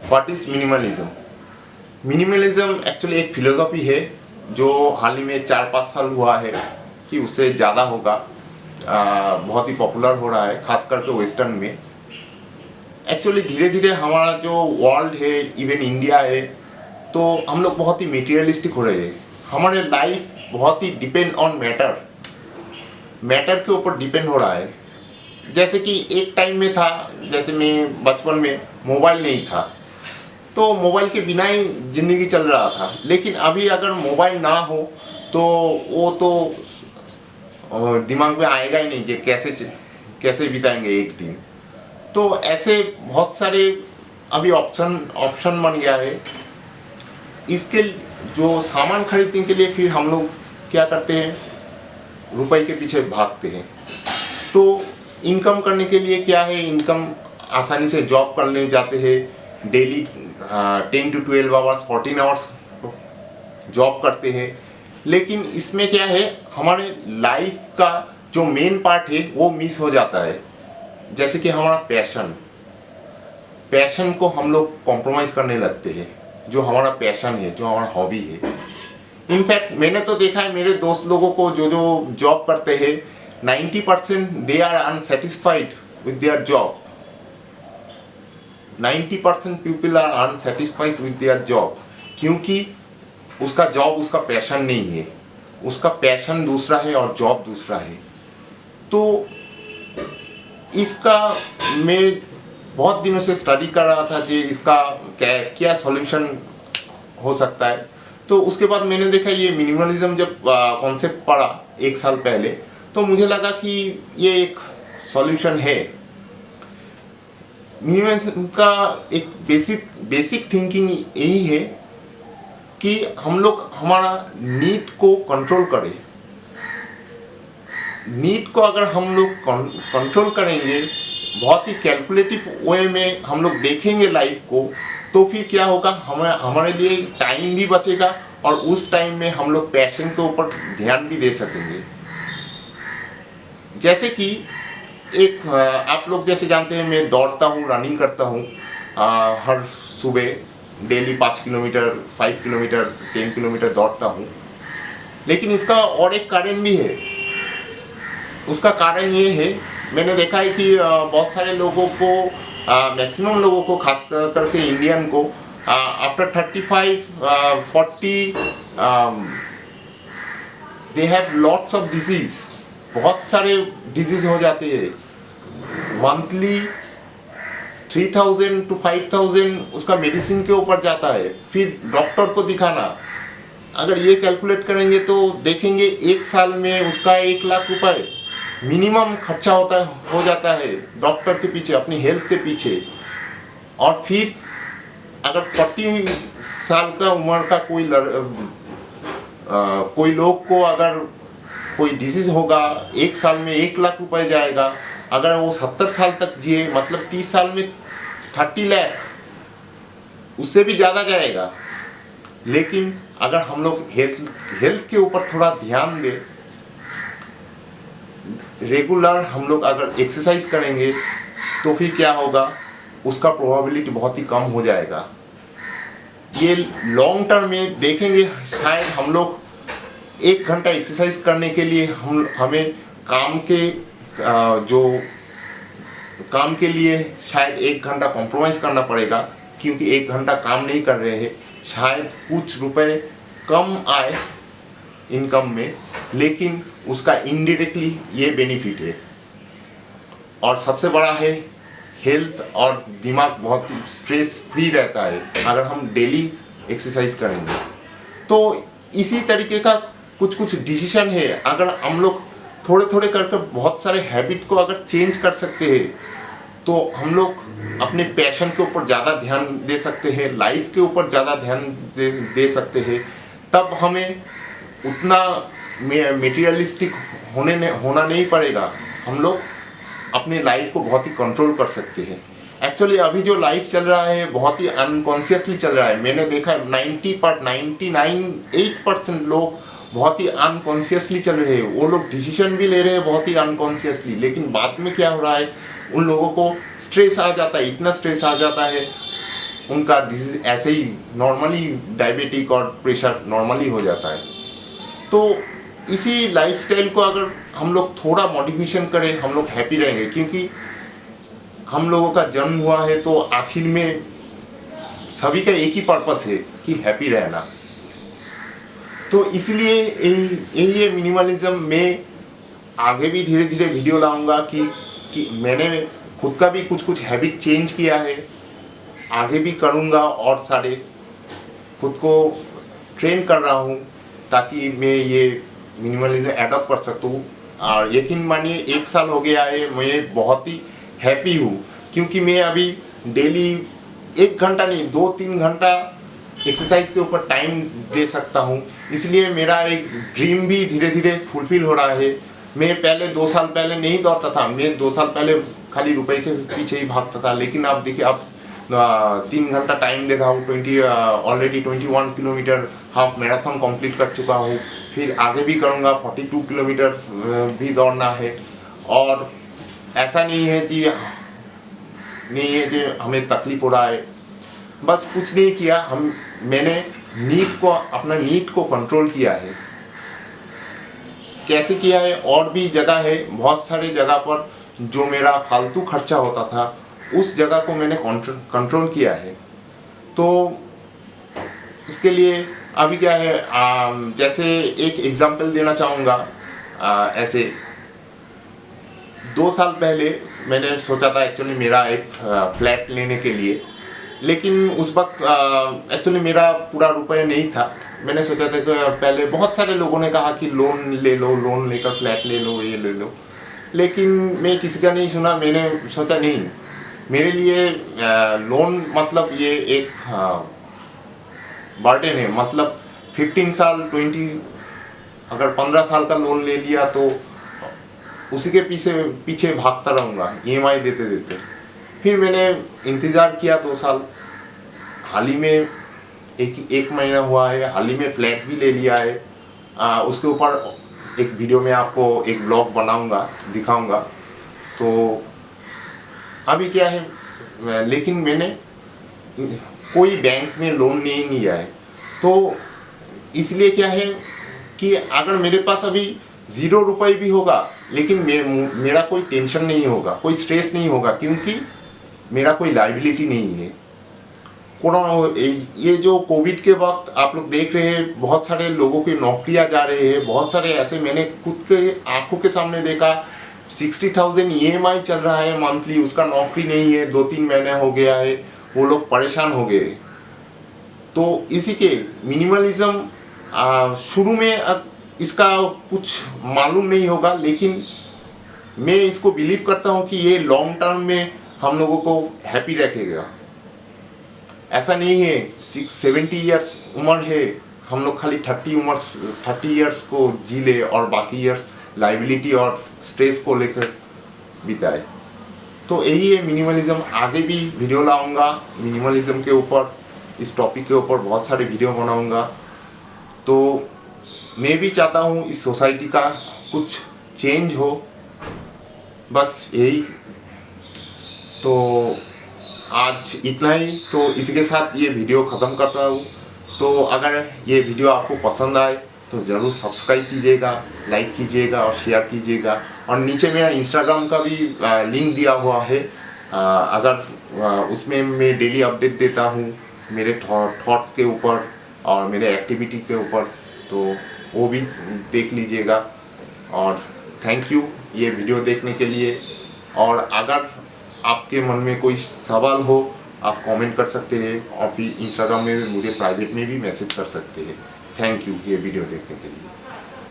What is minimalism? Minimalism actually एक philosophy है जो हाल ही में 4-5 साल हुआ है कि उससे ज़्यादा होगा, बहुत ही पॉपुलर हो रहा है खास करके वेस्टर्न में। एक्चुअली धीरे धीरे हमारा जो वर्ल्ड है, इवन इंडिया है, तो हम लोग बहुत ही मटेरियलिस्टिक हो रहे हैं। हमारे लाइफ बहुत ही डिपेंड ऑन मैटर के ऊपर डिपेंड हो रहा है। जैसे कि एक टाइम में था, जैसे मैं बचपन में मोबाइल नहीं था तो मोबाइल के बिना ही ज़िंदगी चल रहा था, लेकिन अभी अगर मोबाइल ना हो तो वो तो दिमाग में आएगा ही नहीं कि कैसे बिताएंगे एक दिन। तो ऐसे बहुत सारे अभी ऑप्शन बन गया है। इसके जो सामान खरीदने के लिए फिर हम लोग क्या करते हैं, रुपए के पीछे भागते हैं। तो इनकम करने के लिए क्या है, इनकम आसानी से जॉब करने जाते हैं, daily 10 to 12 hours 14 hours job करते हैं। लेकिन इसमें क्या है, हमारे लाइफ का जो मेन पार्ट है वो मिस हो जाता है। जैसे कि हमारा पैशन को हम लोग कॉम्प्रोमाइज़ करने लगते हैं। जो हमारा पैशन है, जो हमारा हॉबी है। इनफैक्ट मैंने तो देखा है मेरे दोस्त लोगों को जो जॉब करते हैं, 90% they are unsatisfied with their job. 90% people are unsatisfied with their job, क्योंकि उसका जॉब उसका पैशन नहीं है। उसका पैशन दूसरा है और जॉब दूसरा है। तो इसका मैं बहुत दिनों से स्टडी कर रहा था कि इसका क्या सॉल्यूशन हो सकता है। तो उसके बाद मैंने देखा ये मिनिमलिज्म जब कॉन्सेप्ट पढ़ा 1 साल पहले, तो मुझे लगा कि ये एक सॉल्यूशन है। मिनिमलिज्म का एक बेसिक थिंकिंग यही है कि हम लोग हमारा नीड को कंट्रोल करें। नीड को अगर हम लोग कंट्रोल करेंगे, बहुत ही कैलकुलेटिव वे में हम लोग देखेंगे लाइफ को, तो फिर क्या होगा, हमारे लिए टाइम भी बचेगा और उस टाइम में हम लोग पैशन के ऊपर ध्यान भी दे सकेंगे। जैसे कि आप लोग जैसे जानते हैं, मैं दौड़ता हूँ, रनिंग करता हूँ हर सुबह डेली 5 किलोमीटर 5 किलोमीटर 10 किलोमीटर दौड़ता हूँ। लेकिन इसका और एक कारण भी है। उसका कारण ये है, मैंने देखा है कि बहुत सारे लोगों को, मैक्सिमम लोगों को, खास करके इंडियन को, after 35-40 they have lots of disease. बहुत सारे डिजीज हो जाते हैं। मंथली 3000 to 5000 उसका मेडिसिन के ऊपर जाता है। फिर डॉक्टर को दिखाना, अगर ये कैलकुलेट करेंगे तो देखेंगे 1 साल में उसका 1 लाख रुपए मिनिमम खर्चा हो जाता है डॉक्टर के पीछे, अपनी हेल्थ के पीछे। और फिर अगर 40 साल का उम्र का कोई लोग को अगर कोई डिजीज होगा, 1 साल में 1 लाख रुपए जाएगा। अगर वो 70 साल तक जिए, मतलब 30 साल में 30 लाख, उससे भी ज़्यादा जाएगा। लेकिन अगर हम लोग हेल्थ के ऊपर थोड़ा ध्यान दें, रेगुलर हम लोग अगर एक्सरसाइज करेंगे, तो फिर क्या होगा, उसका प्रोबेबिलिटी बहुत ही कम हो जाएगा। ये लॉन्ग टर्म में देखेंगे, शायद हम लोग 1 घंटा एक्सरसाइज करने के लिए हमें काम के लिए शायद 1 घंटा कॉम्प्रोमाइज़ करना पड़ेगा, क्योंकि 1 घंटा काम नहीं कर रहे हैं। शायद कुछ रुपए कम आए इनकम में, लेकिन उसका इनडायरेक्टली ये बेनिफिट है। और सबसे बड़ा है, हेल्थ और दिमाग बहुत स्ट्रेस फ्री रहता है अगर हम डेली एक्सरसाइज करेंगे। तो इसी तरीके का कुछ डिसीजन है। अगर हम लोग थोड़े करके बहुत सारे हैबिट को अगर चेंज कर सकते हैं, तो हम लोग अपने पैशन के ऊपर ज़्यादा ध्यान दे सकते हैं, लाइफ के ऊपर ज़्यादा ध्यान दे सकते हैं। तब हमें उतना मटेरियलिस्टिक होना नहीं पड़ेगा। हम लोग अपने लाइफ को बहुत ही कंट्रोल कर सकते हैं। एक्चुअली अभी जो लाइफ चल रहा है बहुत ही अनकॉन्शियसली चल रहा है। मैंने देखा है 99.8% लोग बहुत ही अनकॉन्शियसली चल रहे हैं। वो लोग डिसीजन भी ले रहे हैं बहुत ही अनकॉन्शियसली, लेकिन बाद में क्या हो रहा है, उन लोगों को स्ट्रेस आ जाता है, इतना स्ट्रेस आ जाता है उनका डिजीज ऐसे ही नॉर्मली डायबिटिक और प्रेशर नॉर्मली हो जाता है। तो इसी लाइफस्टाइल को अगर हम लोग थोड़ा मॉडिफिकेशन करें, हम लोग हैप्पी रहेंगे, क्योंकि हम लोगों का जन्म हुआ है तो आखिर में सभी का एक ही पर्पस है कि हैप्पी रहना। तो इसलिए यही है मिनिमलिज्म। में आगे भी धीरे धीरे वीडियो लाऊंगा कि मैंने खुद का भी कुछ कुछ हैबिट चेंज किया है, आगे भी करूंगा और सारे खुद को ट्रेन कर रहा हूँ ताकि मैं ये मिनिमलिज्म एडॉप्ट कर सकूँ। और यकीन मानिए 1 साल हो गया है, मैं बहुत ही हैप्पी हूँ, क्योंकि मैं अभी डेली 1 घंटा नहीं 2-3 घंटा एक्सरसाइज के ऊपर टाइम दे सकता हूँ। इसलिए मेरा एक ड्रीम भी धीरे धीरे फुलफिल हो रहा है। मैं पहले 2 साल पहले नहीं दौड़ता था, मैं 2 साल पहले खाली रुपए के पीछे ही भागता था, लेकिन अब देखिए अब 3 घंटा टाइम दे रहा हूँ। Already 21 kilometre half marathon complete कर चुका हूँ, फिर आगे भी करूँगा। 42 किलोमीटर भी दौड़ना है। और ऐसा नहीं है कि हमें तकलीफ हो रहा है, बस कुछ नहीं किया। मैंने अपना नीड को कंट्रोल किया है। कैसे किया है? और भी जगह है, बहुत सारे जगह पर जो मेरा फालतू खर्चा होता था उस जगह को मैंने कंट्रोल किया है। तो इसके लिए अभी क्या है, जैसे एक एग्जांपल देना चाहूँगा। ऐसे 2 साल पहले मैंने सोचा था एक्चुअली मेरा एक फ्लैट लेने के लिए, लेकिन उस वक्त एक्चुअली मेरा पूरा रुपये नहीं था। मैंने सोचा था कि पहले बहुत सारे लोगों ने कहा कि लोन ले लो, लोन लेकर फ्लैट ले लो, ये ले लो, लेकिन मैं किसी का नहीं सुना। मैंने सोचा नहीं, मेरे लिए लोन मतलब ये एक बर्डन है। मतलब 15 साल 20 अगर 15 साल का लोन ले लिया तो उसी के पीछे भागता रहूँगा EMI देते देते। फिर मैंने इंतज़ार किया 2 साल। हाल ही में एक महीना हुआ है, हाल ही में फ्लैट भी ले लिया है। उसके ऊपर एक वीडियो में आपको एक ब्लॉग बनाऊंगा, दिखाऊंगा। तो अभी क्या है, लेकिन मैंने कोई बैंक में लोन नहीं लिया है। तो इसलिए क्या है कि अगर मेरे पास अभी 0 रुपये भी होगा, लेकिन मेरा कोई टेंशन नहीं होगा, कोई स्ट्रेस नहीं होगा, क्योंकि मेरा कोई लायबिलिटी नहीं है। ये जो कोविड के वक्त आप लोग देख रहे हैं, बहुत सारे लोगों की नौकरियां जा रहे हैं। बहुत सारे ऐसे मैंने खुद के आंखों के सामने देखा, 60,000 EMI चल रहा है मंथली, उसका नौकरी नहीं है, 2-3 महीने हो गया है, वो लोग परेशान हो गए। तो इसी के मिनिमलिज्म शुरू में इसका कुछ मालूम नहीं होगा, लेकिन मैं इसको बिलीव करता हूँ कि ये लॉन्ग टर्म में हम लोगों को हैप्पी रखेगा। ऐसा नहीं है 70 इयर्स उम्र है, हम लोग खाली 30 इयर्स को जी ले और बाकी इयर्स लाइबिलिटी और स्ट्रेस को लेकर बिताए। तो यही है मिनिमलिज्म। आगे भी वीडियो लाऊंगा मिनिमलिज्म के ऊपर, इस टॉपिक के ऊपर बहुत सारे वीडियो बनाऊंगा। तो मैं भी चाहता हूँ इस सोसाइटी का कुछ चेंज हो, बस यही। तो आज इतना ही। तो इसी के साथ ये वीडियो ख़त्म करता हूँ। तो अगर ये वीडियो आपको पसंद आए तो ज़रूर सब्सक्राइब कीजिएगा, लाइक कीजिएगा और शेयर कीजिएगा। और नीचे मेरा इंस्टाग्राम का भी लिंक दिया हुआ है। अगर उसमें मैं डेली अपडेट देता हूँ मेरे थॉट्स के ऊपर और मेरे एक्टिविटी के ऊपर, तो वो भी देख लीजिएगा। और थैंक यू ये वीडियो देखने के लिए। और अगर आपके मन में कोई सवाल हो आप कमेंट कर सकते हैं, और फिर इंस्टाग्राम में मुझे प्राइवेट में भी मैसेज कर सकते हैं। थैंक यू ये वीडियो देखने के लिए।